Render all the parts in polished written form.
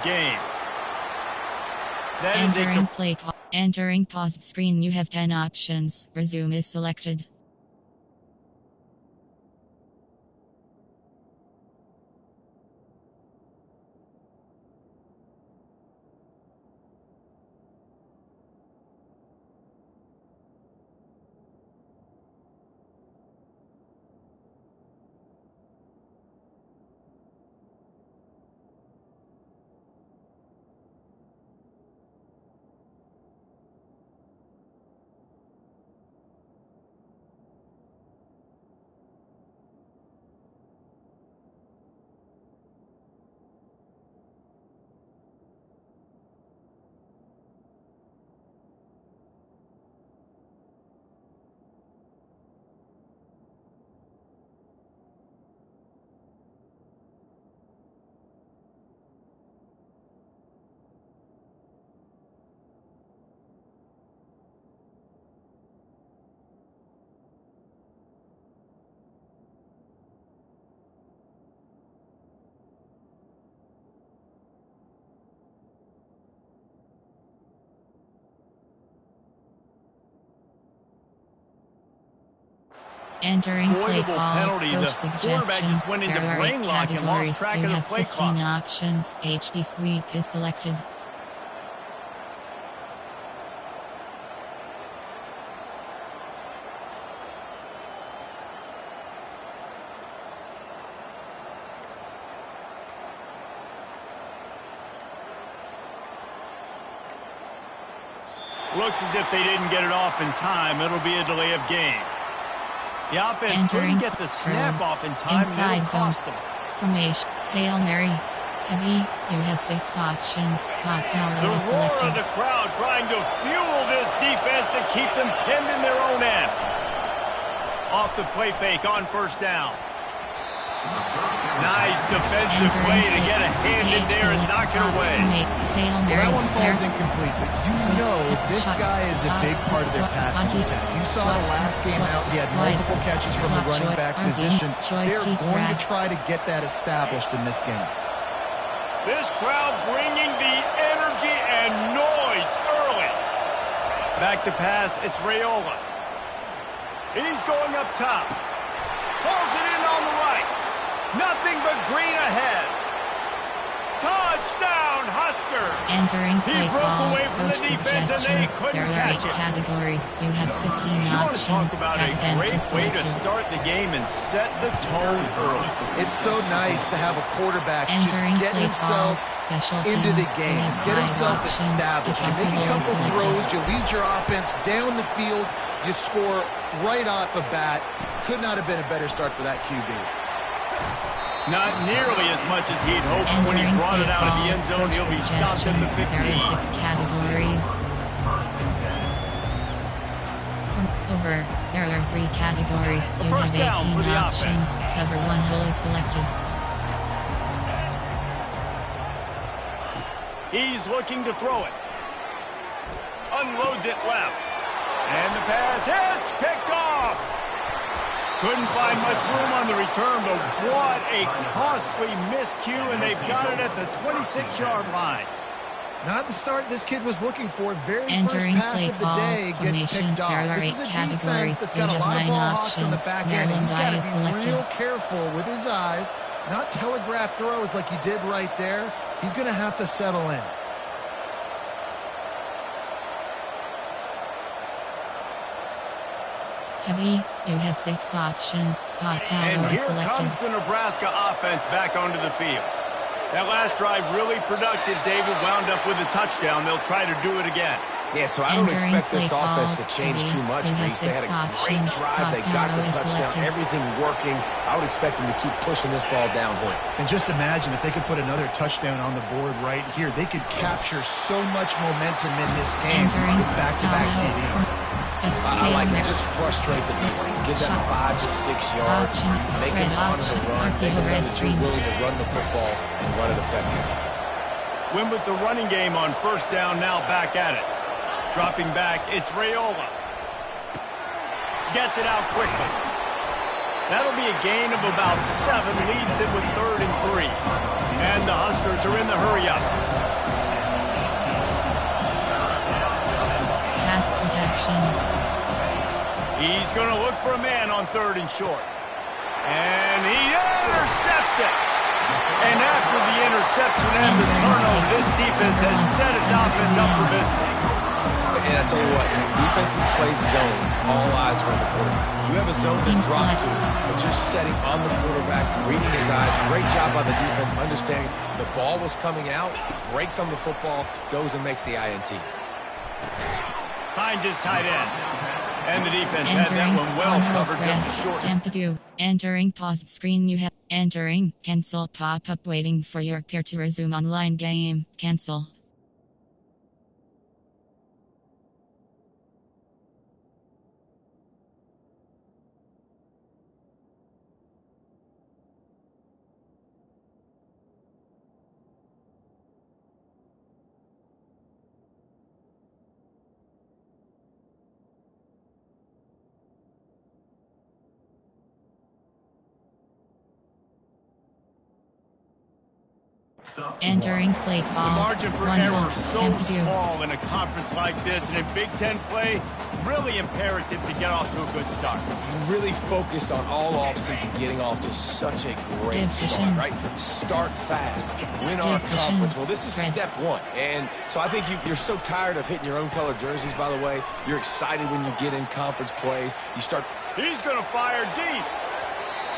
game. That Entering play call. Entering paused screen, you have 10 options. Resume is selected. Entering play call. Penalty. Coach The quarterback just suggestions. went into There are 8 brain lock and lost categories. track You of the have play 15 clock. options. HD sweep is selected. Looks as if they didn't get it off in time. It'll be a delay of game. The offense couldn't get the snap off in time. Inside It'll zone. cost them. Formation. Hail Mary. Heavy. You have 6 options. Hot power The is roar selected. of the crowd trying to fuel this defense to keep them pinned in their own end. Off the play fake on first down. Nice defensive play to get a hand in there and knock it away. Hail Well, Mary. that one falls incomplete, but you know this guy is a big part of their passing attack. You saw the last game out, he had multiple catches from the running back position. They're going to try to get that established in this game. This crowd bringing the energy and noise early. Back to pass, it's Raiola. He's going up top. Pulls it in on the right. Nothing but green ahead. Touchdown, Husker! Entering He play broke call. away from the Coach defense and they suggestions. couldn't There are 8 catch it. categories. You have 15 You want to talk options. about a Got great empty way to selected. start the game and set the tone early. It's so nice to have a quarterback just Entering get play call. himself Special into the teams. You game, have get 5 himself options. established. You make a Defensive couple selected. throws, you lead your offense down the field, you score right off the bat. Could not have been a better start for that QB. Not nearly as much as he'd hoped when he Entering brought it play out of the call. end zone. Coach He'll be stopped at the suggestions. There 15. are 6 categories. From over, there are 3 categories. A You first have down 18 for the options. offense. Cover 1 hole is selected. He's looking to throw it. Unloads it left. And the pass hits, picked off. Couldn't find much room on the return, but what a costly miscue, and they've got it at the 26-yard line. Not the start this kid was looking for. Very Entering first pass play of the call. day gets Formation. picked There off. are This is 8 a defense categories. that's You got a have lot of 9 ball hawks on the options. back end. And Maryland he's got die to is be selected. real careful with his eyes, not telegraph throws like he did right there. He's going to have to settle in. Heavy. You have 6 options. Hot And power is here selected. comes the Nebraska offense back onto the field. That last drive really productive. David wound up with a touchdown. They'll try to do it again. Yeah, so I don't Entering expect this play offense call. to change Heavy. too much, You have Reese. They had 6 a great options. drive. They Hot got the power is touchdown. selected. Everything working. I would expect them to keep pushing this ball downhill. And just imagine if they could put another touchdown on the board right here. They could capture so much momentum in this game Entering with back-to-back TDs. I like it. Just frustrate the defense. Give them 5 to 6 yards. Option. Make them Red honor the option. run. Make RPO them know red that stream. you're willing to run the football and run it effectively. Win with the running game on first down, now back at it. Dropping back, it's Raiola. Gets it out quickly. That'll be a gain of about 7, leaves it with 3rd and 3. And the Huskers are in the hurry-up. Pass protection. He's going to look for a man on 3rd and short. And he intercepts it. And after the interception and the turnover, this defense has set its offense up for business. And I tell you what, when defenses play zone, all eyes are on the quarterback. You have a zone to drop to, but just setting on the quarterback, reading his eyes. Great job by the defense, understanding the ball was coming out, breaks on the football, goes and makes the INT. Hines is tight end. And the defense had that one well covered just short. Entering paused screen, you have entering cancel pop-up waiting for your peer to resume online game. Cancel. Entering play call. The margin for error is so small in a conference like this, and in Big Ten play, really imperative to get off to a good start. You really focus on all offseason getting off to such a great start, right? Start fast, win our conference. Well, this is step one. And so I think you're so tired of hitting your own color jerseys, by the way. You're excited when you get in conference plays. You start. He's going to fire deep.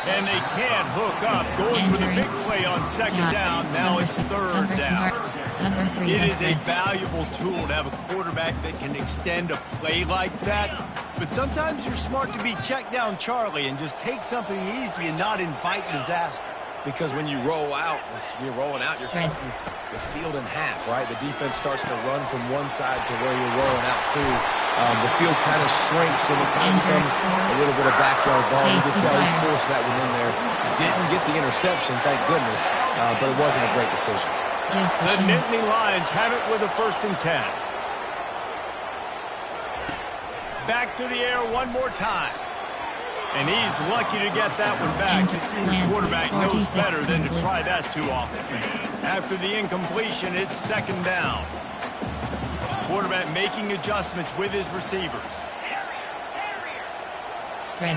And they can't hook up. Going for the big play on 2nd down. Now it's 3rd down. It is a valuable tool to have a quarterback that can extend a play like that. But sometimes you're smart to be check down Charlie and just take something easy and not invite disaster. Because when you roll out, you're rolling out, you're cutting the field in half, right? The defense starts to run from one side to where you're rolling out to. The field kind of shrinks and it kind of becomes a little bit of backyard ball. You could tell he forced that one in there. Didn't get the interception, thank goodness, but it wasn't a great decision. The Nittany Lions have it with a 1st and 10. Back to the air one more time. And he's lucky to get that one back. This new quarterback knows better than to try that too often. After the incompletion, it's 2nd down. Quarterback making adjustments with his receivers. Spread.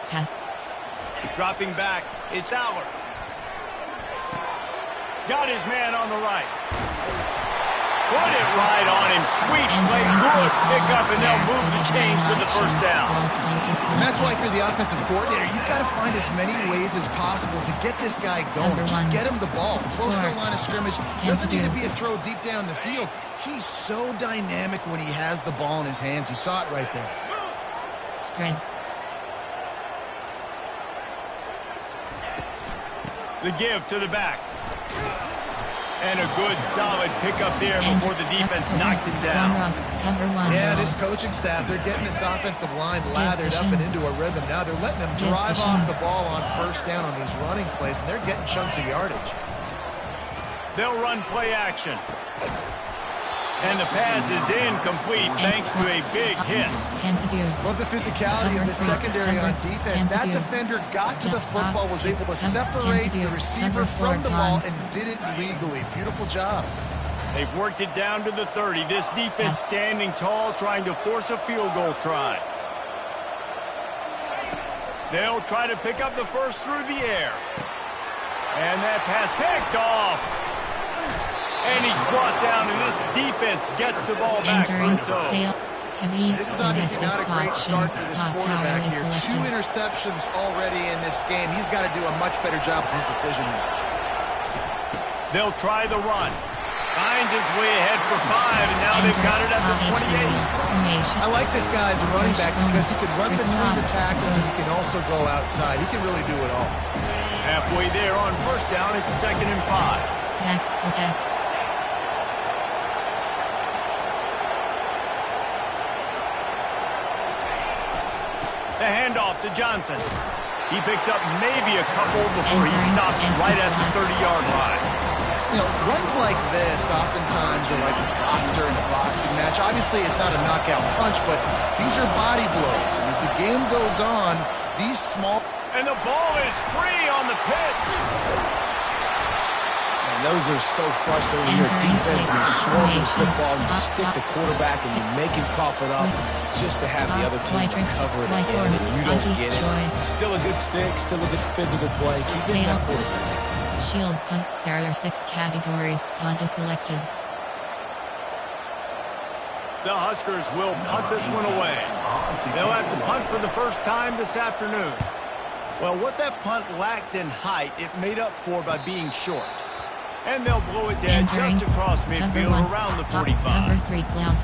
Pass. Dropping back, it's Aller. Got his man on the right. Put it right on him. Sweet play. Good pickup, and they'll move the chains with the 1st down. And that's why if you're the offensive coordinator, you've got to find as many ways as possible to get this guy going. Just get him the ball. Close to the line of scrimmage. Doesn't need to be a throw deep down the field. He's so dynamic when he has the ball in his hands. You saw it right there. Spread. The give to the back. And a good, solid pickup there before the defense knocks him down. Yeah, this coaching staff, they're getting this offensive line lathered up and into a rhythm. Now they're letting them drive off the ball on 1st down on these running plays, and they're getting chunks of yardage. They'll run play action. And the pass is incomplete thanks to a big hit. Love the physicality of the secondary on defense. That defender got to the football, was able to separate the receiver from the ball, and did it legally. Beautiful job. They've worked it down to the 30. This defense standing tall, trying to force a field goal try. They'll try to pick up the 1st through the air. And that pass picked off. And he's brought down, and this defense gets the ball back for its own. This is obviously not a great start for this quarterback here. 2 interceptions already in this game. He's got to do a much better job with his decision making. They'll try the run. Hines is way ahead for 5, and now they've got it at the 28. I like this guy as a running back because he can run between the tackles and he can also go outside. He can really do it all. Halfway there on 1st down, it's 2nd and 5. Max protect. The handoff to Johnson. He picks up maybe a couple before he's stopped right at the 30-yard line. You know, runs like this oftentimes are like a boxer in a boxing match. Obviously, it's not a knockout punch, but these are body blows. And as the game goes on, these small And the ball is free on the pitch. And those are so frustrating. Your defense and you swarm the football, you stick the quarterback and you make him cough it up just to have the other team recover it again, and you don't get it. Still a good stick, still a good physical play. Keep getting that quarterback. Shield punt. There are 6 categories. Punt is selected. The Huskers will punt this one away. They'll have to punt for the first time this afternoon. Well, what that punt lacked in height, it made up for by being short. And they'll blow it dead just across midfield around the 45. Cover 3 cloud.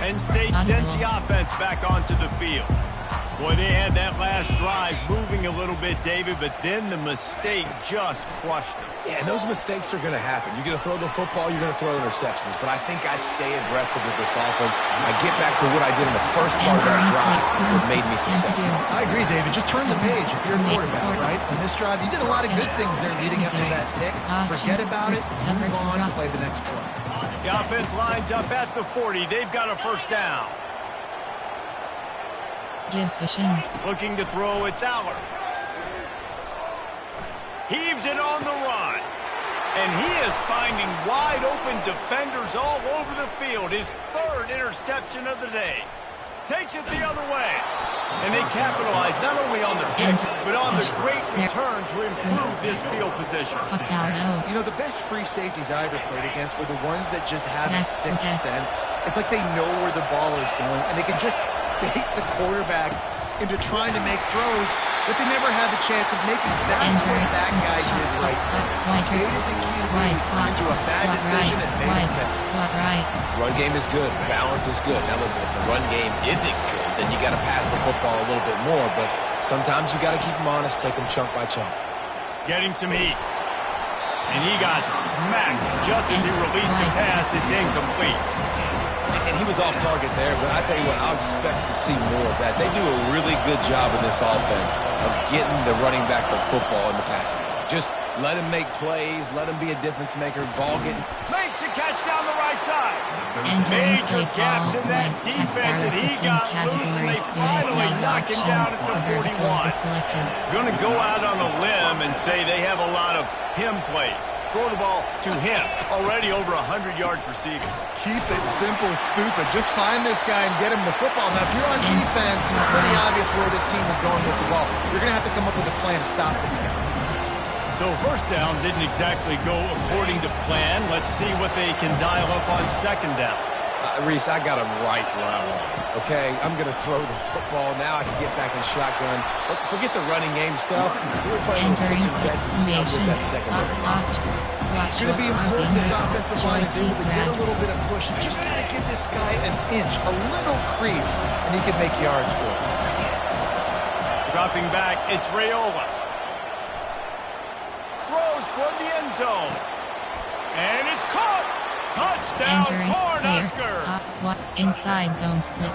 Penn State sends the offense back onto the field. Boy, they had that last drive moving a little bit, David, but then the mistake just crushed them. Yeah, and those mistakes are going to happen. You're going to throw the football, you're going to throw interceptions. But I think I stay aggressive with this offense. I get back to what I did in the first part of that drive that made me successful. I agree, David. Just turn the page if you're a quarterback, right? On this drive, you did a lot of good things there leading up to that pick. Forget about it, move on, play the next play. The offense lines up at the 40. They've got a first down. Give cushion. Looking to throw, it's Aller. Heaves it on the run. And he is finding wide open defenders all over the field. His 3rd interception of the day. Takes it the other way. And they capitalize not only on the pick, but on the great return to improve this field position. You know, the best free safeties I ever played against were the ones that just have a sixth sense. It's like they know where the ball is going, and they can just bait the quarterback into trying to make throws that they never have a chance of making. That's what that guy did right there. Baited the QB into a bad decision and made it pay. Run game is good. Balance is good. Now listen, if the run game isn't good, then you got to pass the football a little bit more. But sometimes you got to keep them honest, take them chunk by chunk. Getting some heat. And he got smacked just as he released the pass. It's incomplete. And he was off target there, but I tell you what, I'll expect to see more of that. They do a really good job in this offense of getting the running back the football in the passing game. Just let him make plays, let him be a difference maker, ball getting. Makes the catch down the right side. Major gaps in that defense, and he got loose, and they finally knock him down at the 41. Going to go out on a limb and say they have a lot of him plays. Throw the ball to him. Already over 100 yards receiving. Keep it simple, stupid. Just find this guy and get him the football. Now, if you're on defense, it's pretty obvious where this team is going with the ball. You're going to have to come up with a plan to stop this guy. So first down didn't exactly go according to plan. Let's see what they can dial up on second down. Reese, I got him right where I want him. Okay, I'm going to throw the football. Now I can get back in shotgun. Let's forget the running game stuff. We're playing pitch and catch and see how good that secondary is. It's going to be important this offensive line is able to get a little bit of push. You just got to give this guy an inch, a little crease, and he can make yards for it. Dropping back, it's Raiola. Throws toward the end zone. And it's caught. Touchdown, Cornhuskers. Inside zone split.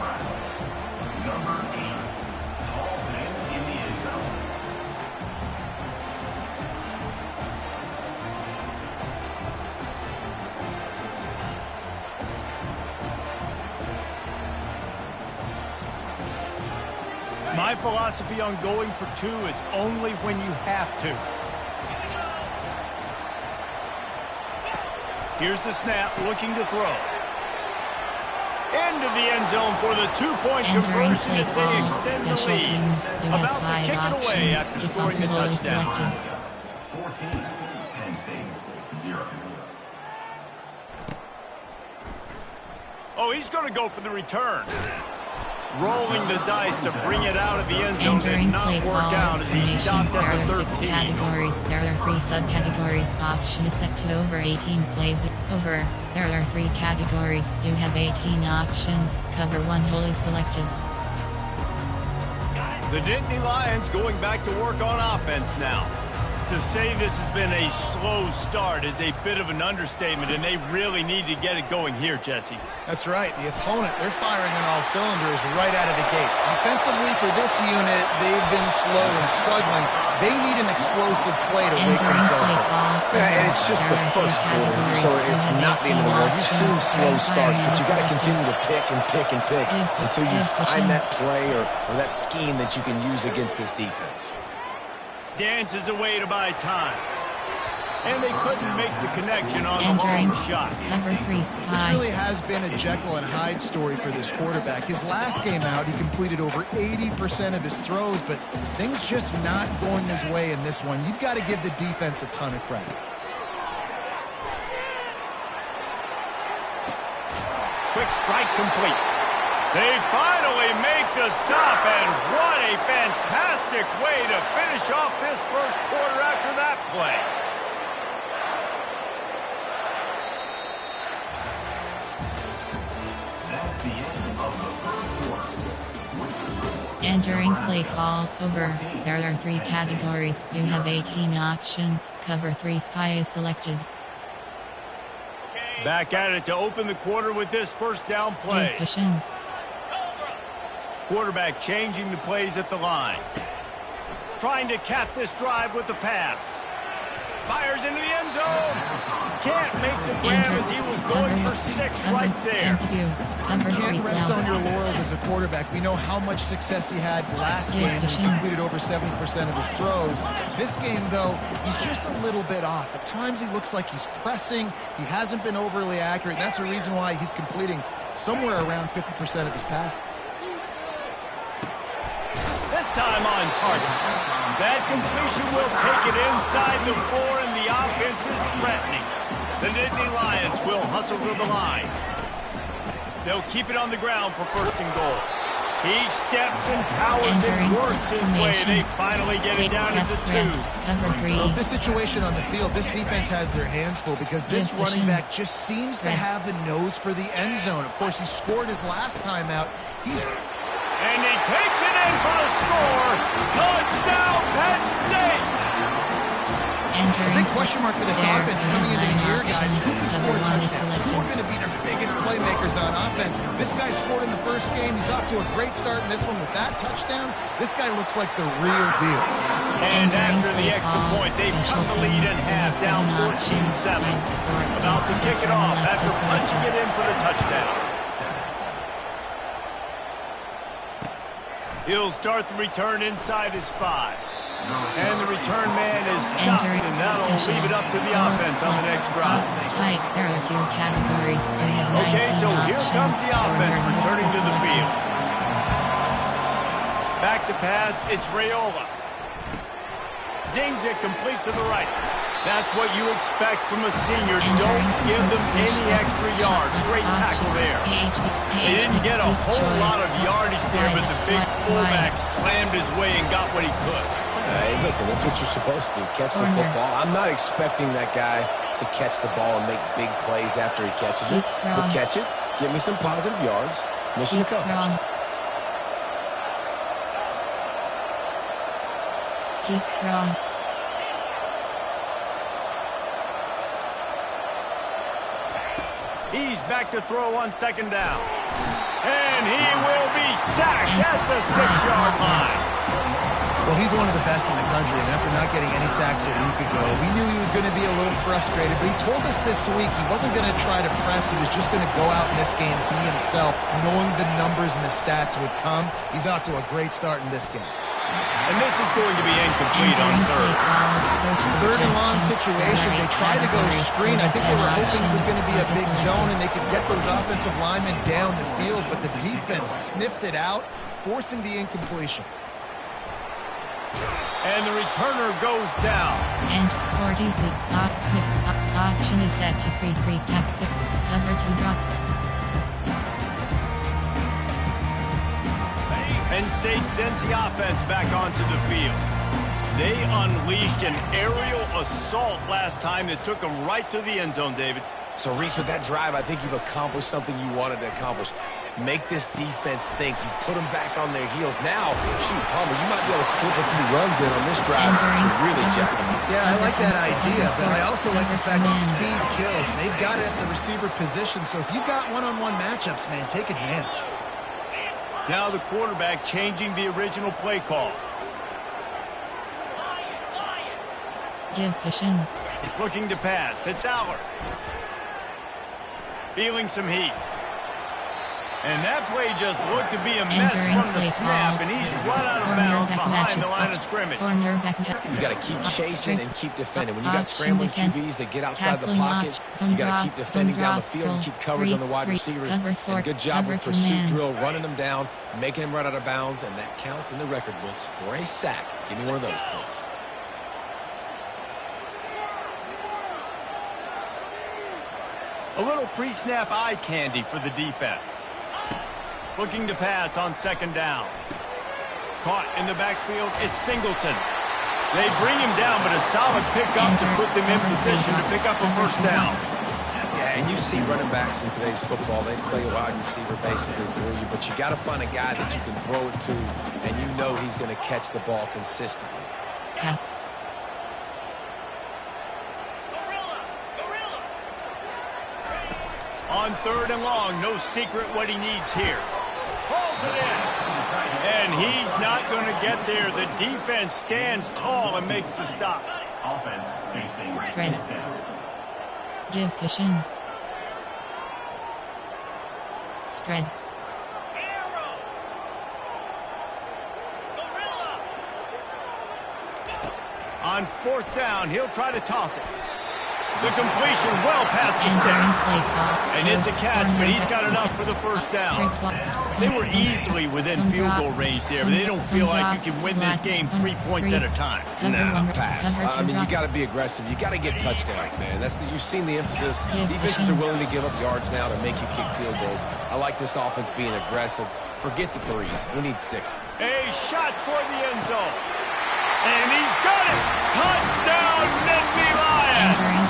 My philosophy on going for 2 is only when you have to. Here's the snap, looking to throw. Into the end zone for the 2-point conversion as they extend the lead. About to kick it away after scoring the touchdown. 14, Penn State, 0. Oh, he's going to go for the return. Rolling the dice to bring it out of the end zone did not work out as he stopped at the 13. Categories. There are 3 subcategories. Option is set to over 18 plays. Over. There are 3 categories. You have 18 options. Cover 1 hole is selected. The Nittany Lions going back to work on offense now. To say this has been a slow start is a bit of an understatement, and they really need to get it going here, Jesse. That's right. The opponent, they're firing on all cylinders right out of the gate. Offensively, for this unit, they've been slow and struggling. They need an explosive play to wake themselves up. Yeah, and it's just the first quarter, so it's not the end of the world. You've seen slow starts, but you got to continue to pick and pick and pick until you find that play or that scheme that you can use against this defense. Dances away to buy time. And they couldn't make the connection on the long shot. Cover 3 Sky. This really has been a Jekyll and Hyde story for this quarterback. His last game out, he completed over 80% of his throws, but things just not going his way in this one. You've got to give the defense a ton of credit. Quick strike complete. They finally make the stop, and what a fantastic way to finish off this first quarter after that play. That's the end of the first quarter. Entering play call, over. There are 3 categories. You have 18 options. Cover 3 Sky is selected. Back at it to open the quarter with this first down play. Cushion. Quarterback changing the plays at the line. Trying to cap this drive with the pass. Fires into the end zone. Can't make the grab as he was going for 6 right there. Cover 3 Can't rest on your laurels as a quarterback. We know how much success he had last game. He completed over 70% of his throws. This game, though, he's just a little bit off. At times, he looks like he's pressing. He hasn't been overly accurate. And that's the reason why he's completing somewhere around 50% of his passes. This time on target. That completion will take it inside the 4, and the offense is threatening. The Nittany Lions will hustle to the line. They'll keep it on the ground for 1st and goal. He steps and powers and works his way. They finally get it down to the 2. Cover 3. Well, this situation on the field, this defense has their hands full because this running back just seems to have the nose for the end zone. Of course, he scored his last time out. And he takes it in for the score. Touchdown, Penn State. A big question mark for this offense coming into the year, guys. Who could score touchdowns? Who are going to be their biggest playmakers on offense? This guy scored in the first game. He's off to a great start in this one with that touchdown. This guy looks like the real deal. And after the extra point, they've cut the lead in half, down 14-7. About to kick it off after punching it in for the touchdown. He'll start the return inside his 5. And the return man is stopped, and that'll leave it up to the offense on the next drive. Tight. There are 2 categories. Okay, so here comes the offense returning to the field. Back to pass, it's Raiola. Zings it complete to the right. That's what you expect from a senior. Don't give them any extra yards. Great tackle there. They didn't get a whole lot of yardage there, but the big fullback slammed his way and got what he could. Hey, listen, that's what you're supposed to do. Catch the football. I'm not expecting that guy to catch the ball and make big plays after he catches it. But catch it, give me some positive yards. Mission accomplished. Keep cross. He's back to throw on 2nd down. And he will be sacked. That's a 6-yard line. Well, he's one of the best in the country, and after not getting any sacks a week ago, we knew he was going to be a little frustrated, but he told us this week he wasn't going to try to press. He was just going to go out in this game, be himself, knowing the numbers and the stats would come. He's off to a great start in this game. And this is going to be incomplete on 3rd. 3rd and long situation. They tried to go screen. I think they were hoping it was going to be a big zone and they could get those offensive linemen down the field, but the defense sniffed it out, forcing the incompletion. And the returner goes down. And 46. Auction is set to freeze tap. Cover 2 drop. Penn State sends the offense back onto the field. They unleashed an aerial assault last time that took them right to the end zone, David. So, Reese, with that drive, I think you've accomplished something you wanted to accomplish. make this defense think. You put them back on their heels. Now, shoot, Palmer, you might be able to slip a few runs in on this drive to really jack them up. Yeah, I like that idea, but I also like the fact that speed kills. They've got it at the receiver position, so if you've got one-on-one matchups, man, take advantage. Now the quarterback changing the original play call. Give cushion. Looking to pass. It's Aller. Feeling some heat. And that play just looked to be a mess from the snap, and he's run out of bounds behind the line of scrimmage. You got to keep chasing and keep defending. When you got scrambling QBs that get outside the pocket, you got to keep defending down the field and keep coverage on the wide receivers. And good job with pursuit drill, running them down, making them run out of bounds, and that counts in the record books for a sack. Give me one of those, please. A little pre-snap eye candy for the defense. Looking to pass on second down. Caught in the backfield, it's Singleton. They bring him down, but a solid pickup to put them in position to pick up a first down. Yeah, and you see running backs in today's football, they play a wide receiver basically for you, but you got to find a guy that you can throw it to, and you know he's going to catch the ball consistently. Yes. On third and long, no secret what he needs here. Pulls it in. And he's not going to get there. The defense stands tall and makes the stop. Offense facing Spread. right. Give cushion. Spread. On fourth down, he'll try to toss it. The completion well past the sticks. And it's a catch, but he's got enough for the first down. They were easily within field goal range there, but they don't feel like you can win this game 3 points at a time. Nah, pass. I mean, you got to be aggressive. You got to get touchdowns, man. You've seen the emphasis. Defenses are willing to give up yards now to make you kick field goals. I like this offense being aggressive. Forget the threes. We need 6. A shot for the end zone. And he's got it. Touchdown, Nittany Lions.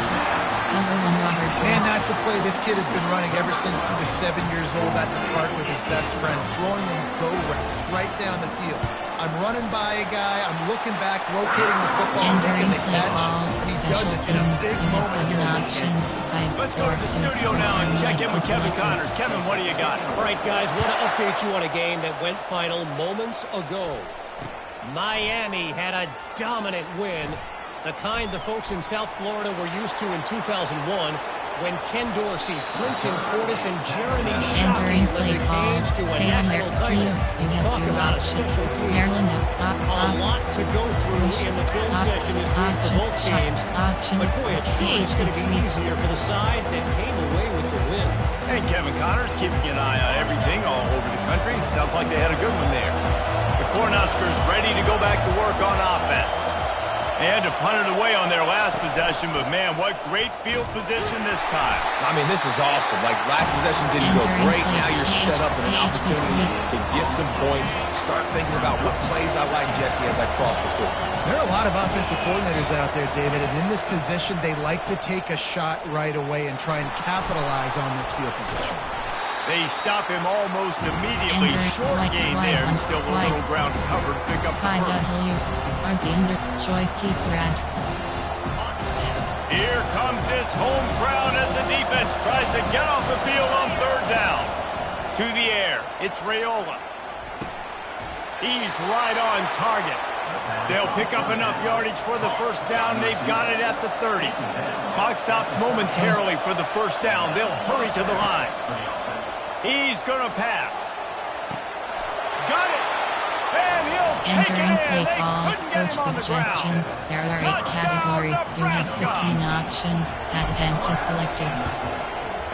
Man, that's a play this kid has been running ever since he was 7 years old at the park with his best friend, throwing them go routes right down the field. I'm running by a guy, I'm looking back, rotating the football, making the catch. He does it in a big moment here in this game. Let's go to the studio now and check in with Kevin Connors. Kevin, what do you got? All right, guys, want to update you on a game that went final moments ago. Miami had a dominant win, the kind the folks in South Florida were used to in 2001 when Ken Dorsey, Clinton Portis, and Jeremy Shockey led the Canes to a national title. Talk about a special team. A lot to go through in the film session this week for both teams, but boy, it sure is going to be easier for the side that came away with the win. Hey, Kevin Connors keeping an eye on everything all over the country. Sounds like they had a good one there. The Cornhuskers ready to go back to work on offense. And to punt it away on their last possession, but man, what great field position this time. I mean, this is awesome. Like, last possession didn't go great. Now you're set up in an opportunity to get some points. Start thinking about what plays I like, Jesse, as I cross the field. There are a lot of offensive coordinators out there, David, and in this position, they like to take a shot right away and try and capitalize on this field position. They stop him almost immediately. Short gain there, and still a little ground to cover to pick up the first. Here comes this home crowd as the defense tries to get off the field on third down. To the air, it's Raiola. He's right on target. They'll pick up enough yardage for the first down. They've got it at the 30. Clock stops momentarily for the first down. They'll hurry to the line. He's going to pass. Got it. And he'll take it in. They couldn't get him on the ground. There are 8 categories. You have 15 options. Advantage selected.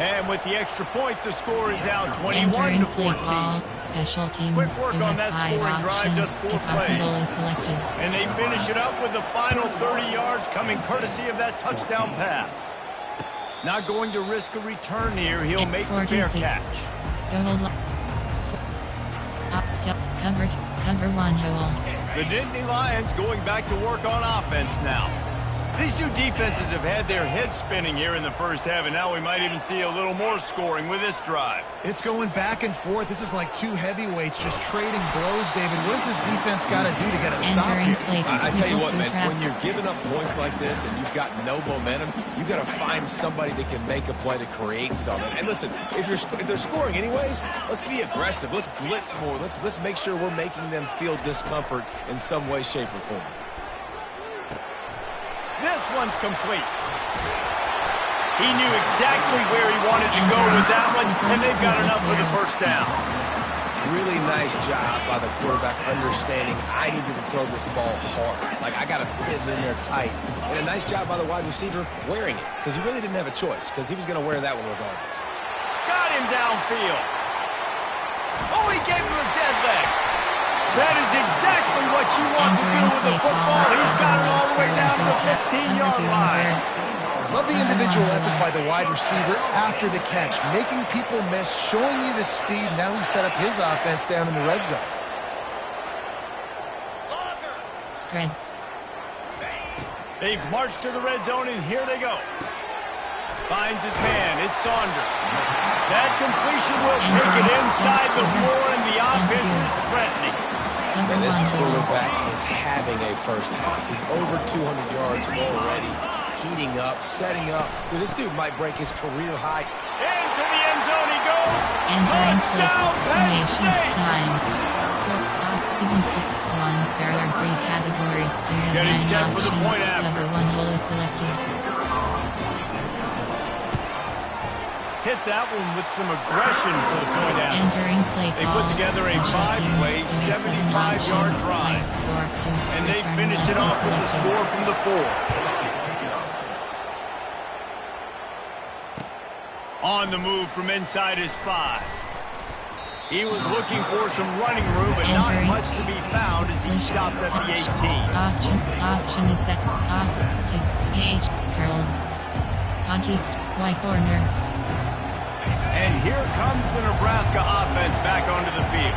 And with the extra point, the score is now 21 to 14. Special teams. Quick work on that scoring drive, just 4 plays. Selected. And they finish it up with the final 30 yards coming courtesy of that touchdown pass. Not going to risk a return here. He'll make the fair catch. Cover one hole. The Nittany Lions going back to work on offense now. These two defenses have had their heads spinning here in the first half, and now we might even see a little more scoring with this drive. It's going back and forth. This is like two heavyweights just trading blows, David. What does this defense got to do to get a stop here? I tell you what, man, when you're giving up points like this and you've got no momentum, you got to find somebody that can make a play to create something. And listen, if they're scoring anyways, let's be aggressive. Let's blitz more. Let's make sure we're making them feel discomfort in some way, shape, or form. This one's complete. He knew exactly where he wanted to go with that one, and they've got enough for the first down. Really nice job by the quarterback understanding I needed to throw this ball hard. Like, I got to fit it in there tight. And a nice job by the wide receiver wearing it, because he really didn't have a choice, because he was going to wear that one regardless. Got him downfield. Oh, he gave him a dead leg. That is exactly what you want to do with the football. He's got it all the way down to the 15-yard line. Love the individual effort by the wide receiver after the catch, making people miss, showing you the speed. Now he set up his offense down in the red zone. Spread. They've marched to the red zone, and here they go. Finds his man. It's Saunders. That completion will take it inside the floor, and the offense is threatening. And this quarterback is having a first half. He's over 200 yards already, heating up, setting up. This dude might break his career high. Into the end zone he goes. Entering Touchdown, Penn State. time. Even 6-1. There are 3 categories. There have Getting 9 set for the options. point after. Cover 1 hole is selected. Hit that one with some aggression for the point after. Entering play They put together a 5-play, 75-yard drive. And they finish it off with the score from the 4. On the move from inside his 5. He was looking for some running room, but not much to be found as he stopped at the 18. Option is set. Off stick. H. Curls. Conti. Y corner. And here comes the Nebraska offense back onto the field.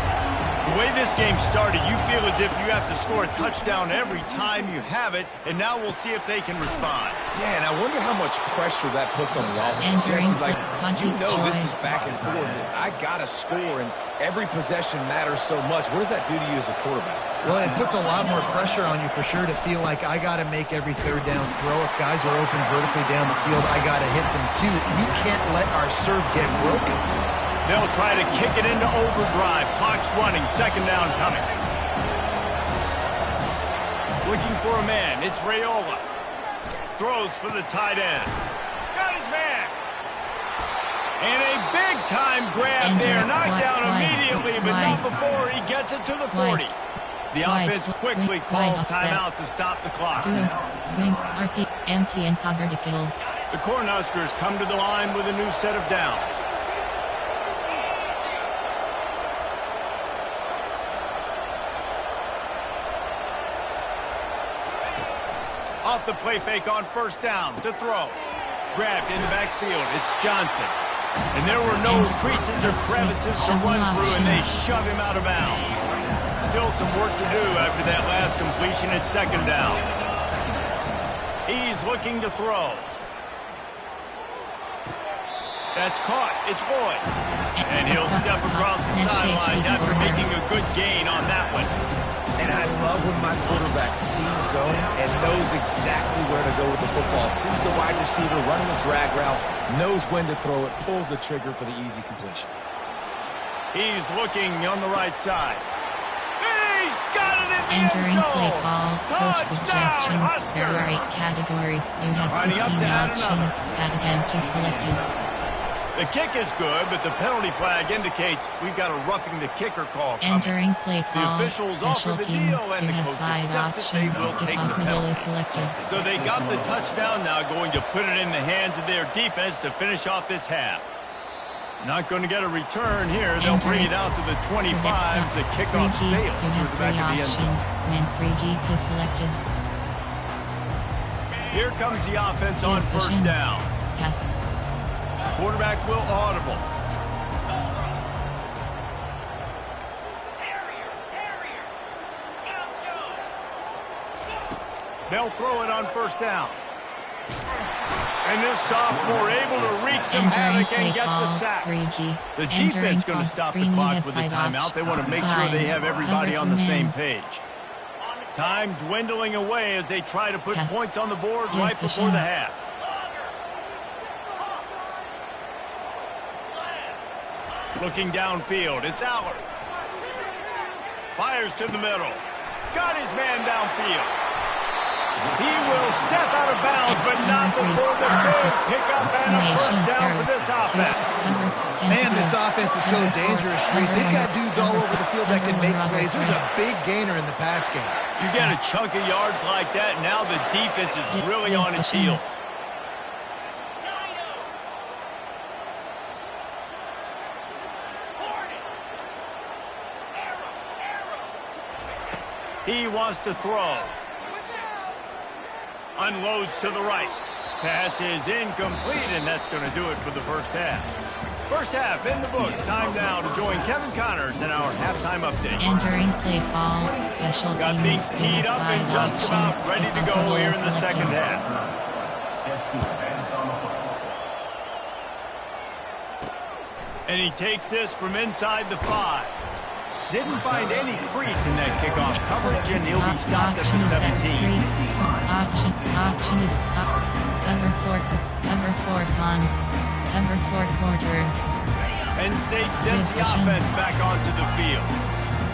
The way this game started, you feel as if you have to score a touchdown every time you have it, and now we'll see if they can respond. Yeah, and I wonder how much pressure that puts on the offense. Jesse, like, you know this is back and forth, and I got to score, and every possession matters so much. What does that do to you as a quarterback? Well, it puts a lot more pressure on you for sure to feel like I got to make every third down throw. If guys are open vertically down the field, I got to hit them too. You can't let our serve get broken. They'll try to kick it into overdrive. Clock's running. Second down coming. Looking for a man. It's Raiola. Throws for the tight end. Got his man. And a big-time grab there. Knocked down immediately, but not before he gets it to the 40. The offense quickly calls timeout to stop the clock. Wing, RP, empty and covered kills. The Cornhuskers come to the line with a new set of downs. Off the play fake on first down to throw. Grabbed in the backfield. It's Johnson. And there were no creases or crevices to run through, and they shove him out of bounds. Still some work to do after that last completion at second down. He's looking to throw. That's caught. It's Boyd. And he'll step across the sidelines after making a good gain on that one. And I love when my quarterback sees zone and knows exactly where to go with the football. Sees the wide receiver running a drag route, knows when to throw it, pulls the trigger for the easy completion. He's looking on the right side. He's got it in the Entering end zone. play call, coach suggestions. Husker. There are 8 categories. You have Lining up 15 to add options. Added empty selected. The kick is good, but the penalty flag indicates we've got a roughing the kicker call coming. Entering play The call, officials offer special the teams. deal, and You the have coach 5 accepts it. They options. will take Kickoff the middle penalty. is selected. So they got the touchdown, now going to put it in the hands of their defense to finish off this half. Not going to get a return here. They'll bring it out to the 25 as the kickoff sails through the back of the end zone. Man free jeep is selected. Here comes the offense on first down. Yes. Quarterback will audible. They'll throw it on first down. And this sophomore able to wreak some havoc and get the sack. The defense going to stop the clock with a timeout. They want to make sure they have everybody on the same page. Time dwindling away as they try to put points on the board right before the half. Looking downfield, it's Allard. Fires to the middle. Got his man downfield. He will step out of bounds, but not before the big pickup and a first down for this offense. Man, this offense is so dangerous, Reese. They've got dudes all over the field that can make plays. There's a big gainer in the pass game. You get a chunk of yards like that, now the defense is really on its heels. He wants to throw. Unloads to the right. Pass is incomplete, and that's going to do it for the first half. First half in the books. Time now to join Kevin Connors in our halftime update. Entering play call, special teams. Got things teed up and just about ready to go here in the second half. And he takes this from inside the 5. Didn't find any crease in that kickoff coverage, and he'll be stopped at the 17. Option is cover 4 cons, cover 4 quarters. Penn State sends the offense back onto the field.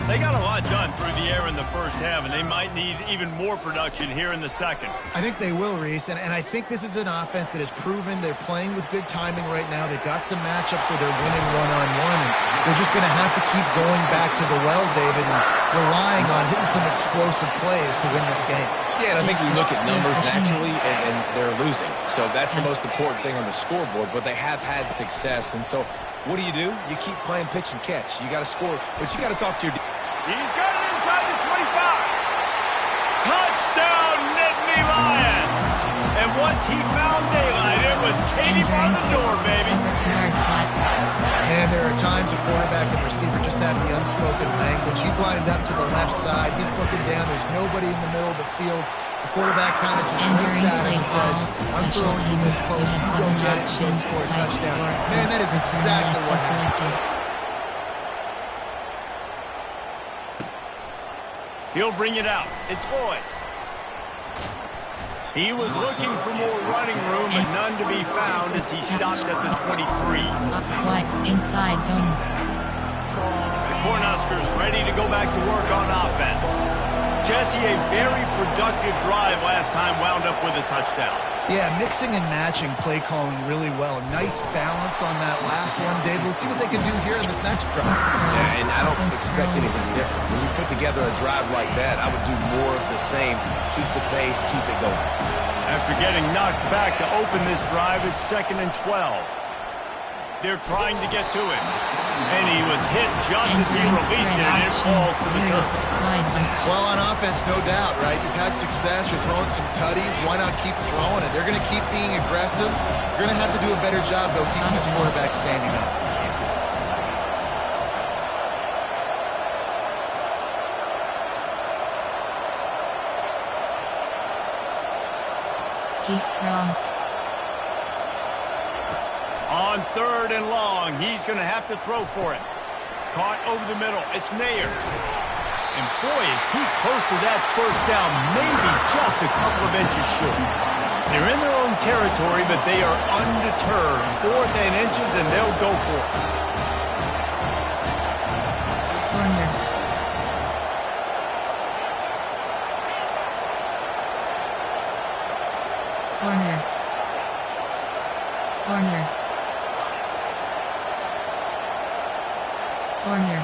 They got a lot done through the air in the first half, and they might need even more production here in the second. I think they will, Reese, and I think this is an offense that has proven they're playing with good timing right now. They've got some matchups where they're winning one-on-one, and they're just going to have to keep going back to the well, David, and relying on hitting some explosive plays to win this game. Yeah, and I think we look at numbers naturally, and they're losing. So that's the most important thing on the scoreboard, but they have had success. And so what do? You keep playing pitch and catch. You got to score, but you got to talk to your... He's got it inside the 25. Touchdown, Nittany Lions. And once he found daylight, it was Katie bar the door, baby. And there are times a quarterback and receiver just have the unspoken language. He's lined up to the left side. He's looking down. There's nobody in the middle of the field. The quarterback kind of just looks at him and says, I'm throwing you this close. You go get it. Go score a touchdown. Man, that is exactly what happened. He'll bring it out. It's Boyd. He was looking for more running room, but none to be found as he stopped at the 23. Wide inside zone. The Cornhuskers ready to go back to work on offense. Jesse, a very productive drive last time, wound up with a touchdown. Yeah, mixing and matching play calling really well. Nice balance on that last one, David. Let's see what they can do here in this next drive. Yeah, and I don't expect anything different. When you put together a drive like that, I would do more of the same. Keep the pace, keep it going. After getting knocked back to open this drive, it's 2nd and 12. They're trying to get to him. And he was hit just as he released it, and it falls to the turf. Well, on offense, no doubt, right? You've had success. You're throwing some tutties. Why not keep throwing it? They're going to keep being aggressive. You're going to have to do a better job, though, keeping this quarterback standing up. Keep cross. On 3rd and long, he's going to have to throw for it. Caught over the middle. It's Nair. And boy, is he close to that first down, maybe just a couple of inches short. They're in their own territory, but they are undeterred. 4th and inches, and they'll go for it. Corner. Corner. Corner. Corner.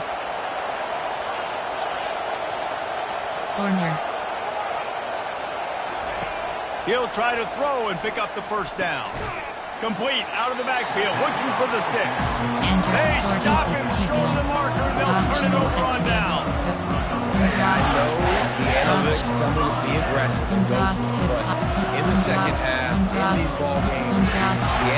Corner. He'll try to throw and pick up the first down. Complete out of the backfield, looking for the sticks. They stop him short of the marker, and they'll turn it over on down. I know the analytics tell me to be aggressive and go for it, but in the second half, in these ball games, the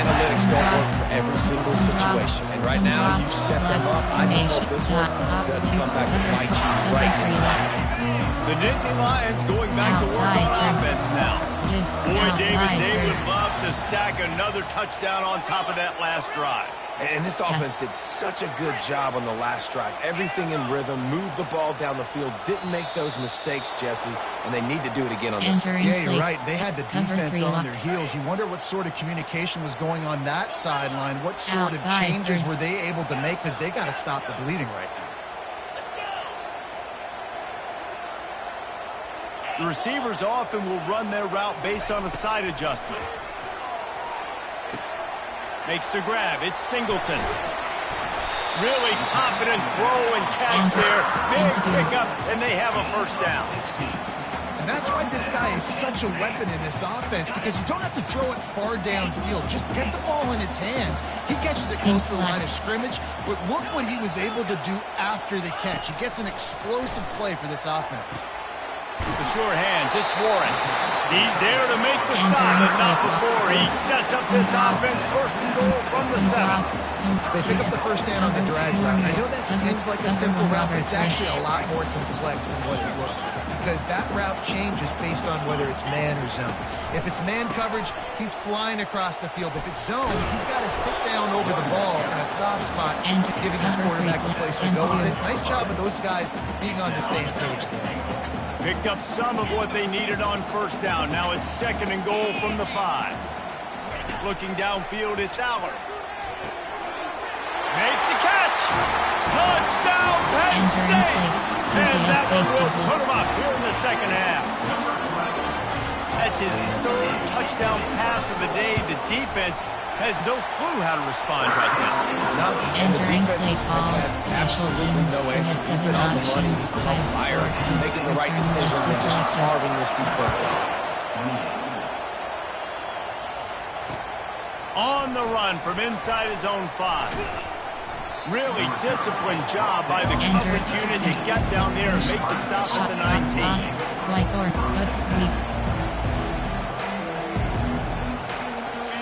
analytics don't work for every single situation. And right now, you set them up. I just hope this one doesn't come back and bite you right in the eye. The Nittany Lions going back to work on offense now. Boy, David, they would love to stack another touchdown on top of that last drive. And this offense did such a good job on the last drive. Everything in rhythm, moved the ball down the field, didn't make those mistakes, Jesse, and they need to do it again on this one. Yeah, you're right. They had the defense on their heels. You wonder what sort of communication was going on that sideline. What sort of changes were they able to make? Because they got to stop the bleeding right now. The receivers often will run their route based on a side adjustment. Makes the grab. It's Singleton. Really confident throw and catch there. Big pickup, and they have a first down. And that's why this guy is such a weapon in this offense, because you don't have to throw it far downfield. Just get the ball in his hands. He catches it close to the line of scrimmage, but look what he was able to do after the catch. He gets an explosive play for this offense. The sure hands, it's Warren. He's there to make the stop, but not before. He sets up this offense first and goal from the 7. They pick up the first down on the drag route. I know that seems like a simple route, but it's actually a lot more complex than what it looks like, because that route changes based on whether it's man or zone. If it's man coverage, he's flying across the field. If it's zone, he's got to sit down over the ball in a soft spot, giving his quarterback a place to go with it. Nice job of those guys being on the same page there. Picked up some of what they needed on first down. Now it's second and goal from the 5. Looking downfield, it's Aller. Makes the catch! Touchdown, Penn State! And that one will put him up here in the second half. That's his 3rd touchdown pass of the day. The defense has no clue how to respond right now. Entering play call, special teams, you have 7 options, 5, 4, making the right decisions and just carving this defense up. On the run from inside his own 5. Really disciplined job by the coverage unit to get down there and make the stop at the 19. White or butt sweep.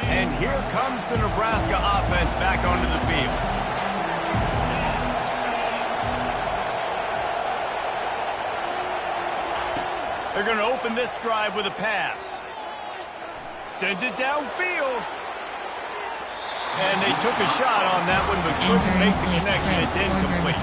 And here comes the Nebraska offense back onto the field. They're going to open this drive with a pass. Sends it downfield. And they took a shot on that one, but couldn't make the connection. It's incomplete.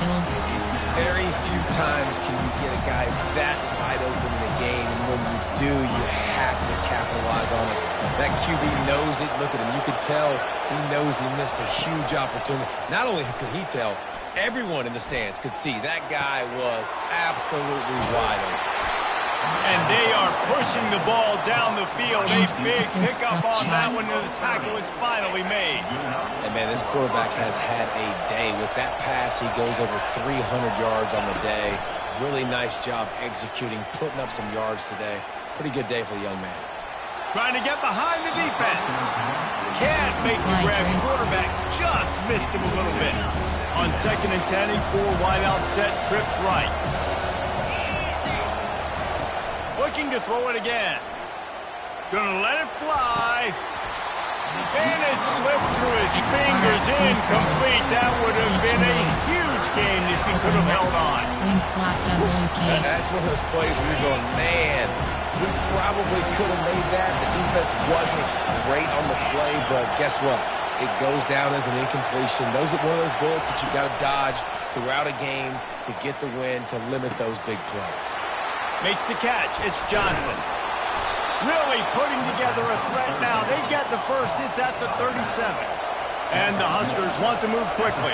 Very few times can you get a guy that wide open in a game, and when you do, you have to capitalize on it. That QB knows it. Look at him. You could tell he knows he missed a huge opportunity. Not only could he tell, everyone in the stands could see that guy was absolutely wide open. And they are pushing the ball down the field. A big pickup on that one, and the tackle is finally made. And, man, this quarterback has had a day. With that pass, he goes over 300 yards on the day. Really nice job executing, putting up some yards today. Pretty good day for the young man. Trying to get behind the defense. Can't make the grab. Quarterback just missed him a little bit. On 2nd and 10, 4 wide out set, trips right. Looking to throw it again. Gonna let it fly. And it slips through his fingers. Incomplete. That would have been a huge game if he could have held on. That's one of those plays where you're going, man, we probably could have made that. The defense wasn't great on the play, but guess what? It goes down as an incompletion. Those are one of those bullets that you got to dodge throughout a game to get the win, to limit those big plays. Makes the catch. It's Johnson. Really putting together a threat now. They get the first. It's at the 37. And the Huskers want to move quickly.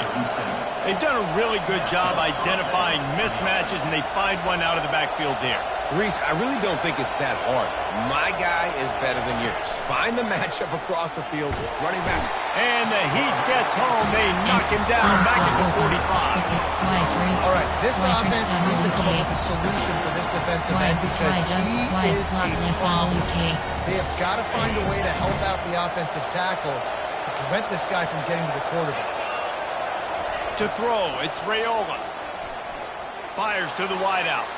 They've done a really good job identifying mismatches, and they find one out of the backfield there. Reese, I really don't think it's that hard. My guy is better than yours. Find the matchup across the field, running back. And the Heat gets home. They knock him down back at the 45. All right, this offense needs to come up with a solution for this defensive end, because he is a problem. They have got to find a way to help out the offensive tackle to prevent this guy from getting to the quarterback. To throw, it's Raiola. Fires to the wideout.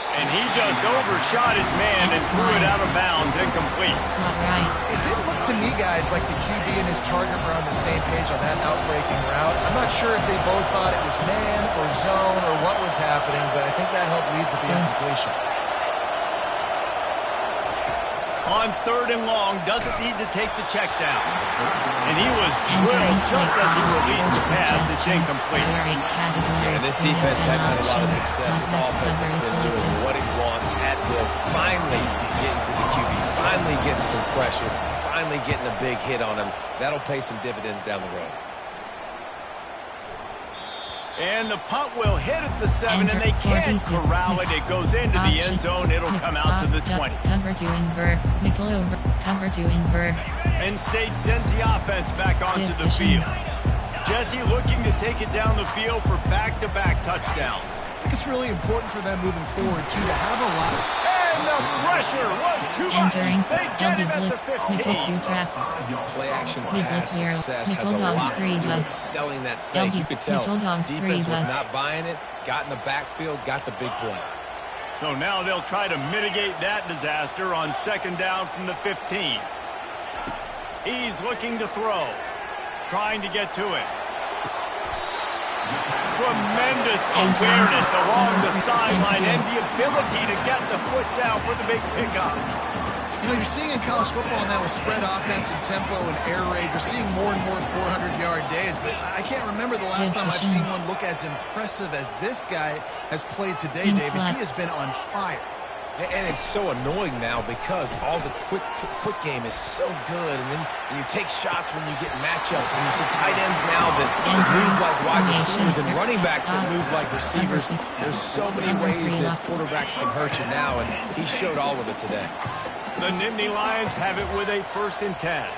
And he just overshot his man and threw it out of bounds, incomplete. It didn't look to me, guys, like the QB and his target were on the same page on that outbreaking route. I'm not sure if they both thought it was man or zone or what was happening, but I think that helped lead to the incompletion. On 3rd and long, doesn't need to take the check down. And he was drilled just as he released the pass. It's incomplete. Yeah, this defense hadn't had a lot of success. This offense has been doing what it wants at will. Finally getting to the QB, finally getting some pressure, finally getting a big hit on him. That'll pay some dividends down the road. And the punt will hit at the 7, and they can't corral it. It goes into the end zone. It'll come out to the 20. Cover 2 invert. Nickel over. Cover 2 invert. Penn State sends the offense back onto the field. Jesse looking to take it down the field for back-to-back touchdowns. I think it's really important for them moving forward, too, to have a lot of... And the pressure was too much. They get him at the 15. Play action pass success has a lot to do with selling that fake. You could tell defense was not buying it, got in the backfield, got the big play. So now they'll try to mitigate that disaster on 2nd down from the 15. He's looking to throw, trying to get to it. Tremendous awareness along the sideline and the ability to get the foot down for the big pickup. You know, you're seeing in college football now with spread offense and tempo and air raid, you're seeing more and more 400-yard days, but I can't remember the last time I've seen one look as impressive as this guy has played today, David. He has been on fire. And it's so annoying now because all the quick game is so good, and then you take shots when you get matchups, and you see tight ends now that move like wide receivers and running backs that move like receivers. There's so many ways that quarterbacks can hurt you now, and he showed all of it today. The Nittany Lions have it with a 1st and 10.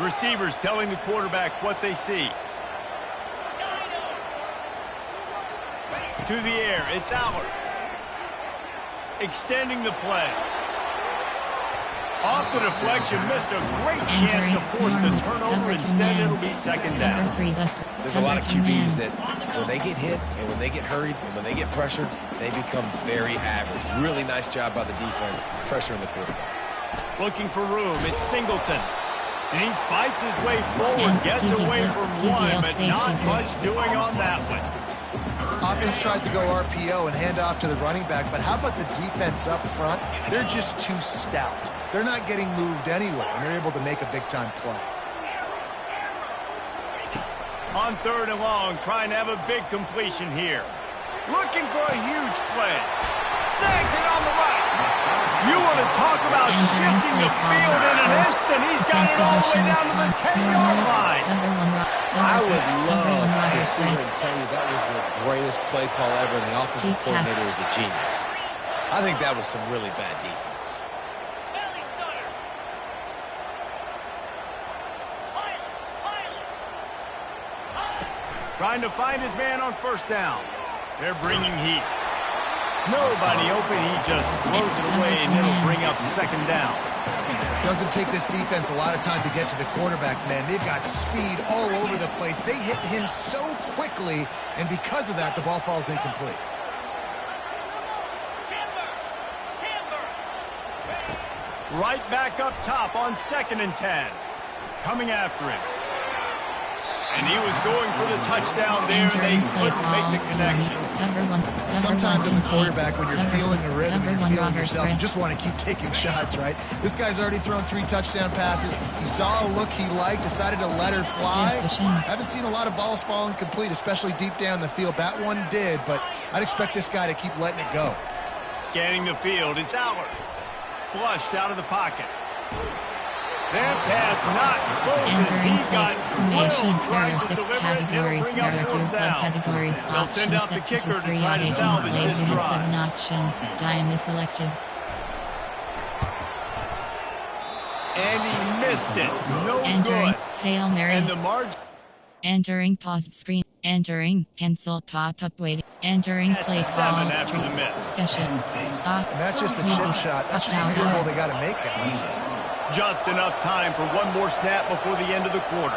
Receivers telling the quarterback what they see. To the air, it's Allard. Extending the play. Off the deflection, missed a great chance to force the turnover. Instead, it'll be 2nd down. There's a lot of QBs that when they get hit and when they get hurried and when they get pressured, they become very average. Really nice job by the defense, pressuring the quarterback. Looking for room, it's Singleton. And he fights his way forward, gets away from one, but not much doing on that one. Offense tries to go RPO and hand off to the running back, but how about the defense up front? They're just too stout. They're not getting moved anyway, and they're able to make a big-time play. On 3rd and long, trying to have a big completion here. Looking for a huge play. Snags it on the right. You want to talk about shifting the field in an instant. He's got it all the way down to the 10-yard line. I would love to see him tell you that was the greatest play call ever, and the offensive coordinator is a genius. I think that was some really bad defense. Trying to find his man on 1st down. They're bringing heat. Nobody open. He just throws it away, and it'll bring up 2nd down. Doesn't take this defense a lot of time to get to the quarterback, man. They've got speed all over the place. They hit him so quickly, and because of that, the ball falls incomplete. Right back up top on 2nd and 10. Coming after him. And he was going for the touchdown there, and they couldn't make the connection. Sometimes as a quarterback, when you're feeling the rhythm, you're feeling yourself, you just want to keep taking shots, right? This guy's already thrown 3 touchdown passes. He saw a look he liked, decided to let her fly. Haven't seen a lot of balls falling complete, especially deep down the field. That one did, but I'd expect this guy to keep letting it go. Scanning the field, it's Allard. Flushed out of the pocket. That pass not close as he got Formation trying for to 6 deliver it, categories. and it'll There bring are 2 up 4th down. subcategories. They'll send Option out the set kicker to to 3 try out to 18 salvage plays. this We have drive. 7 options. Time is selected. And he missed it. No Entering. good. Hail Mary. And the margin. Entering paused screen. Entering cancel pop-up waiting. Entering At play 7 call. after the miss. Discussion. And that's just the chip shot. That's just a field goal they got to make, guys. Just enough time for one more snap before the end of the quarter.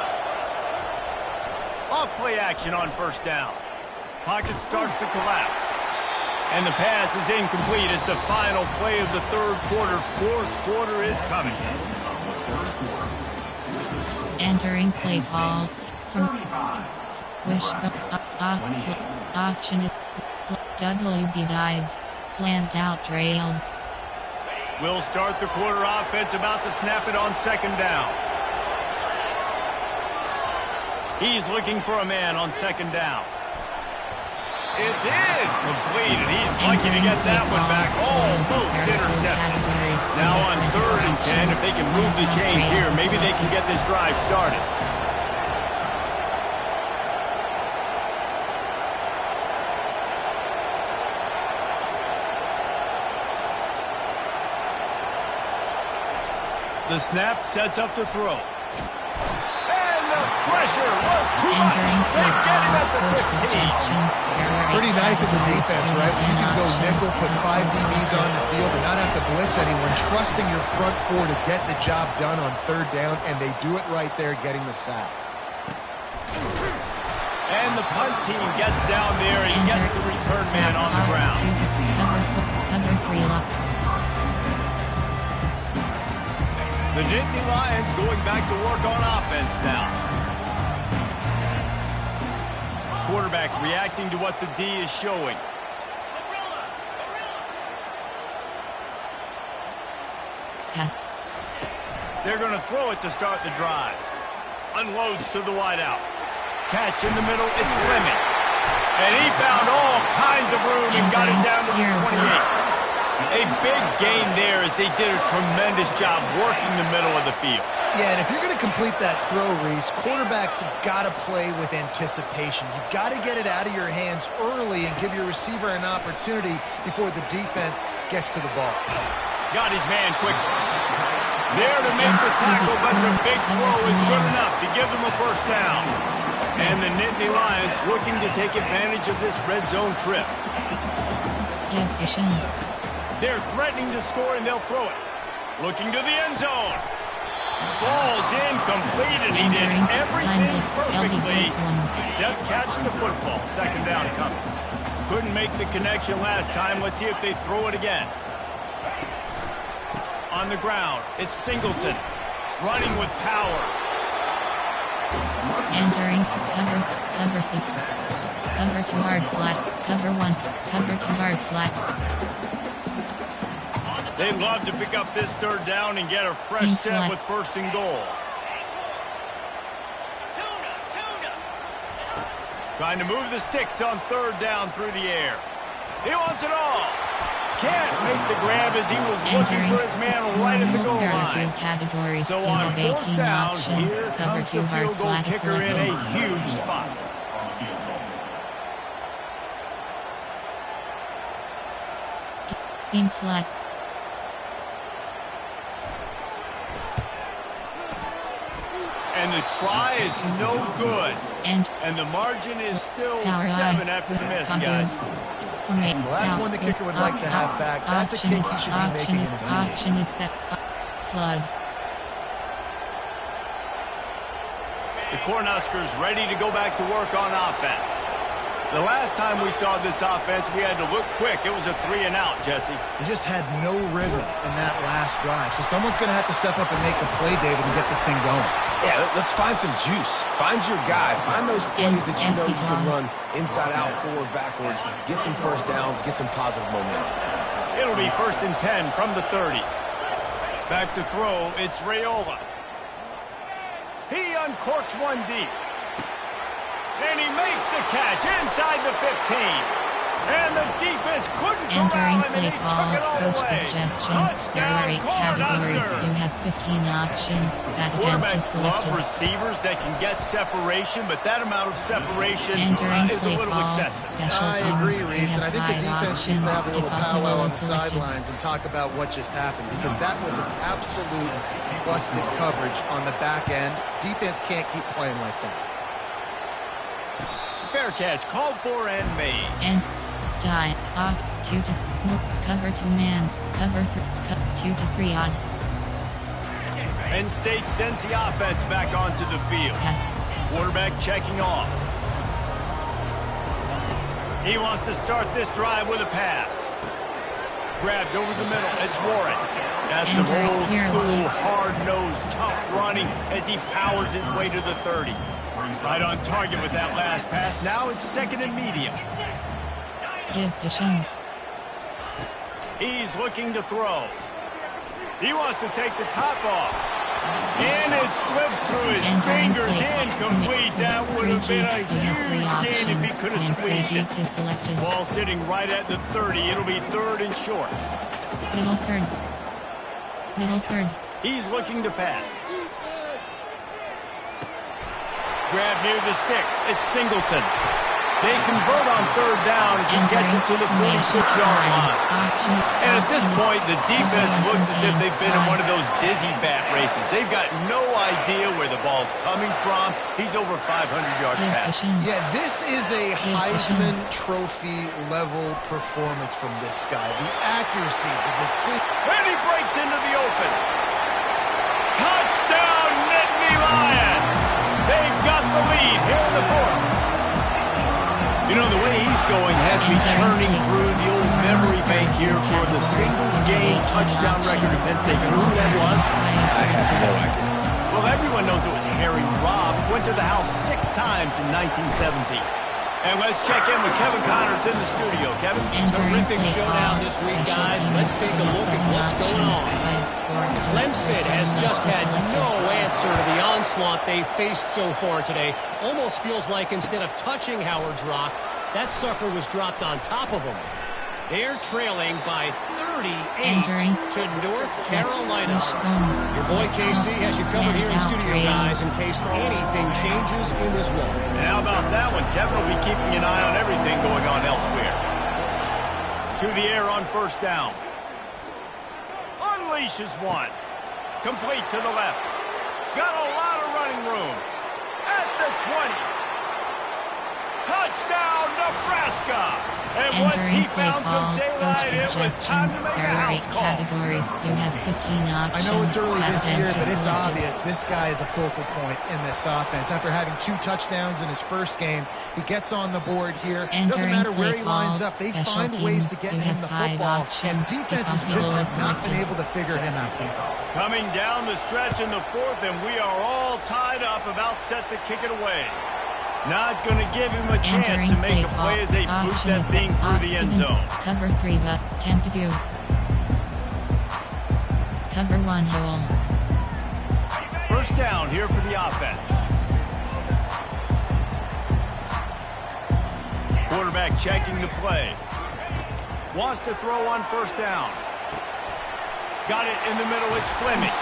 Off play action on 1st down. Pocket starts to collapse. And the pass is incomplete. It's the final play of the third quarter. Fourth quarter is coming. Entering play call from auction WB dive slant out rails. We'll start the quarter offense, about to snap it on second down. He's looking for a man on second down. It's incomplete, and he's lucky to get that one back. Almost intercepted. Now on 3rd and 10, if they can move the chains here, maybe they can get this drive started. The snap sets up the throw. Pressure was too much. They're getting at the 15. Pretty nice as a defense, right? When you can go nickel, put 5 DBs on the field and not have to blitz anyone, trusting your front four to get the job done on 3rd down, and they do it right there, getting the sack. And the punt team gets down there and gets the return man on the ground. Cover 3 lock. The Nittany Lions going back to work on offense now. Quarterback reacting to what the D is showing. Pass. They're going to throw it to start the drive. Unloads to the wideout. Catch in the middle. It's Fleming. And he found all kinds of room and got it down to the 28. A big gain there as they did a tremendous job working the middle of the field. Yeah, and if you're going to complete that throw, Reese, quarterbacks have got to play with anticipation. You've got to get it out of your hands early and give your receiver an opportunity before the defense gets to the ball. Got his man quickly. There to make the tackle, but the big throw is good enough to give them a first down. And the Nittany Lions looking to take advantage of this red zone trip. They're threatening to score, and they'll throw it. Looking to the end zone. Falls incomplete, and he did everything perfectly except catch the football. Second down coming. Couldn't make the connection last time. Let's see if they throw it again. On the ground, it's Singleton. Running with power. Entering cover 6. Cover 2 hard flat. Cover 1. Cover 2 hard flat. They'd love to pick up this 3rd down and get a fresh set with 1st and goal. Trying to move the sticks on 3rd down through the air. He wants it all. Can't make the grab as he was looking for his man right at the goal line. Categories. So on 4th down, here comes the field goal kicker in a huge spot. Seam flat. And the try is no good. And the margin is still 7 after the miss, guys. Well, that's one the kicker would like to have back. That's a kick he should be making in his auction is set. Flood. The Cornhuskers ready to go back to work on offense. The last time we saw this offense, we had to look quick. It was a 3 and out, Jesse. They just had no rhythm in that last drive. So someone's going to have to step up and make a play, David, and get this thing going. Yeah, let's find some juice. Find your guy. Find those plays that you know you can run inside out, forward, backwards. Get some first downs. Get some positive momentum. It'll be 1st and 10 from the 30. Back to throw. It's Raiola. He uncorks one deep. And he makes the catch inside the 15. And the defense couldn't corral him, and he took it all Coach away. suggestions. There are 8 categories. You have 15 options. That Quarterbacks love receivers that can get separation, but that amount of separation is a little excessive. I agree, Reese, and I think the defense needs to have a little powwow on the sidelines and talk about what just happened, because that was an absolute busted coverage on the back end. Defense can't keep playing like that. Fair catch, called for and made. And die. 2 to 3. Cover 2 man. Cover 2 to 3 odd. Penn State sends the offense back onto the field. Yes. Quarterback checking off. He wants to start this drive with a pass. Grabbed over the middle. It's Warren. That's some old school, hard-nosed, tough running as he powers his way to the 30. Right on target with that last pass. Now it's second and medium. He's looking to throw. He wants to take the top off. And it slips through his fingers. Incomplete. That would have been a huge gain if he could have squeezed it. Ball sitting right at the 30. It'll be third and short. Middle third. He's looking to pass. Grab near the sticks. It's Singleton. They convert on third down as he gets it to the 46-yard line. And at this point, the defense looks as if they've been in one of those dizzy bat races. They've got no idea where the ball's coming from. He's over 500 yards passing. Yeah, this is a Heisman Trophy level performance from this guy. The accuracy, the decision. And he breaks into the open. Touchdown, Nittany Lions! They've got the lead here in the fourth. You know, the way he's going has me churning through the old memory bank here for the single-game touchdown record of Penn State. You know who that was? I have no idea. Well, everyone knows it was Harry Robb. Went to the house 6 times in 1917. And let's check in with Kevin Connors in the studio. Kevin? Terrific showdown this week, guys. Let's take a look at what's going on. Clemson has just had no answer to the onslaught they've faced so far today. Almost feels like instead of touching Howard's Rock, that sucker was dropped on top of him. They're trailing by 38 to North Carolina. Your boy KC has you covered here in studio, guys, in case anything changes in this one. And how about that one? Kevin will be keeping an eye on everything going on elsewhere. To the air on first down. Unleashes one. Complete to the left. Got a lot of running room. At the 20. Touchdown, Nebraska! And once he found some daylight, it was time to make a house call. Categories. You have 15 options. I know it's early this year, but it's obvious this guy is a focal point in this offense. After having 2 touchdowns in his first game, he gets on the board here. Doesn't matter where he lines up. They find ways to get him the football, and defenses just have not been able to figure him out. Coming down the stretch in the fourth, and we are all tied up, about set to kick it away. Not going to give him a chance to make a play as they boot that thing through the end zone. Cover 3, but Tampa 2. Cover 1 hole. First down here for the offense. Quarterback checking the play. Wants to throw on first down. Got it in the middle. It's Fleming.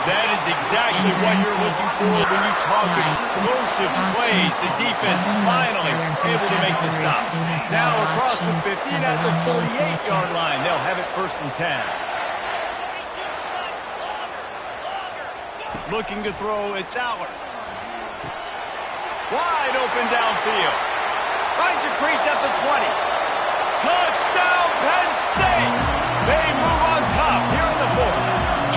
That is exactly what you're looking for when you talk explosive plays. The defense finally able to make the stop. Now across the 50 and at the 48-yard line. They'll have it first and 10. Looking to throw, it's Allard. Wide open downfield. Finds a crease at the 20. Touchdown, Penn State! They move on top here in the fourth.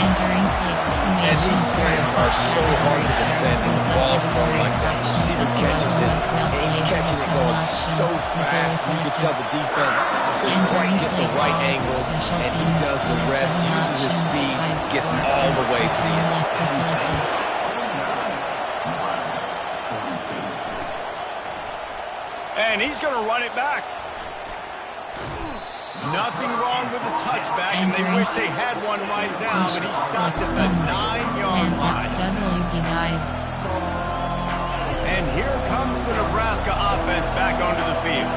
Entering play. And these slants are so hard to defend when the ball's thrown like that. The receiver catches it, and he's catching it going so fast. You can tell the defense couldn't quite get the right angles, and he does the rest, uses his speed, gets all the way to the end zone. And he's going to run it back. Nothing wrong with the touchback, and they wish they had one right now, but he stopped at the 9-yard line. And here comes the Nebraska offense back onto the field.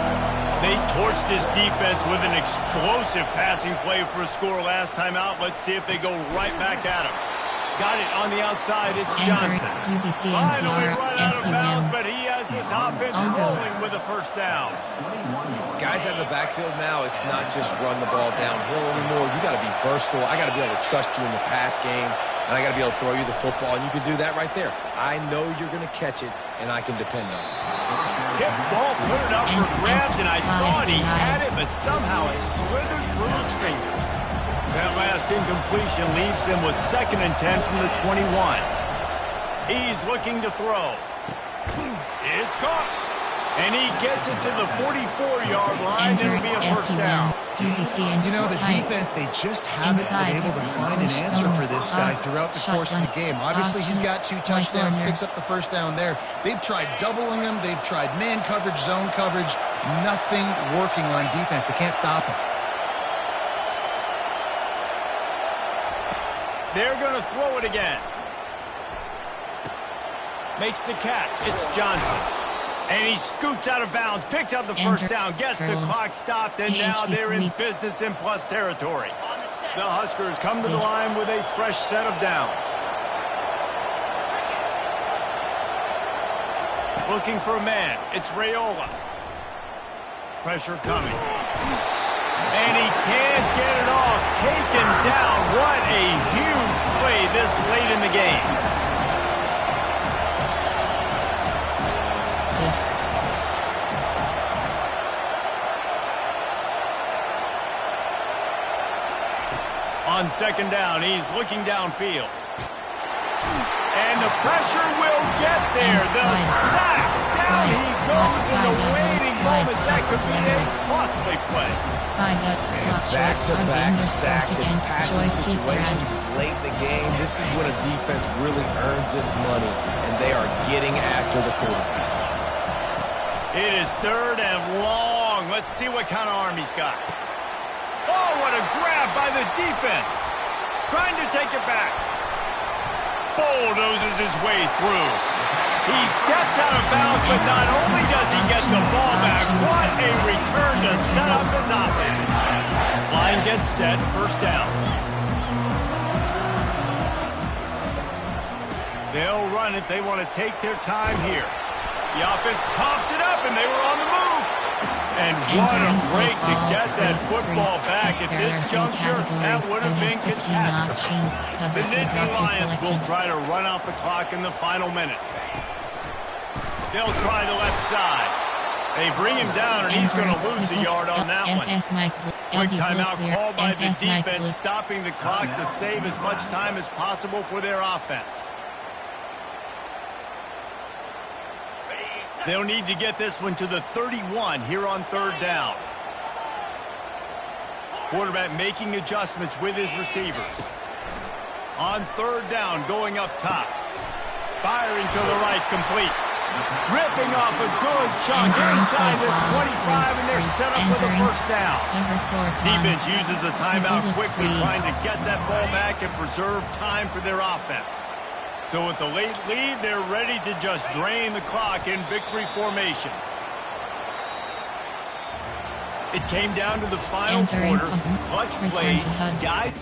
They torched this defense with an explosive passing play for a score last time out. Let's see if they go right back at him. Got it on the outside. It's Johnson. Finally run out of bounds, but he has this offense rolling with a first down. Guys out of the backfield now, it's not just run the ball downhill anymore. You got to be versatile. I got to be able to trust you in the pass game, and I got to be able to throw you the football, and you can do that right there. I know you're going to catch it, and I can depend on it. Tip ball, put it up for grabs, and I thought he had it, but somehow it slithered through his fingers. That last incompletion leaves him with second and 10 from the 21. He's looking to throw. It's caught. And he gets it to the 44-yard line. It'll be a first down. You know, the defense, they just haven't been able to find an answer for this guy throughout the course of the game. Obviously, he's got 2 touchdowns, picks up the first down there. They've tried doubling him. They've tried man coverage, zone coverage. Nothing working on defense. They can't stop him. They're going to throw it again. Makes the catch. It's Johnson. And he scoots out of bounds, picks up the first down, gets the clock stopped, and now they're in business in plus territory. The Huskers come to the line with a fresh set of downs. Looking for a man. It's Raiola. Pressure coming. And he can't get it off. Taken down. What a huge play this late in the game. On second down, he's looking downfield. And the pressure will get there. The sack. Down he goes in the waiting moments. That could be a costly play. Back-to-back sacks. It's passing situations late in the game. This is when a defense really earns its money, and they are getting after the quarterback. It is third and long. Let's see what kind of arm he's got. Oh, what a grab by the defense. Trying to take it back. Bulldozes his way through. He steps out of bounds, but not only does he get the ball back, what a return to set up his offense. Line gets set, first down. They'll run it. They want to take their time here. The offense pops it up, and they were on the move. And what a break to get that football back at this juncture. That would have been catastrophic. The Nittany Lions will try to run out the clock in the final minute. They'll try the left side. They bring him down, and he's going to lose a yard on that one. Quick timeout called by the defense, stopping the clock to save as much time as possible for their offense. They'll need to get this one to the 31 here on third down. Quarterback making adjustments with his receivers. On third down, going up top. Firing to the right, complete. Ripping off a good chunk inside the 25, and they're set up for the first down. Defense uses a timeout quickly, trying to get that ball back and preserve time for their offense. So with the late lead, they're ready to just drain the clock in victory formation. It came down to the final quarter. Clutch plays, guide.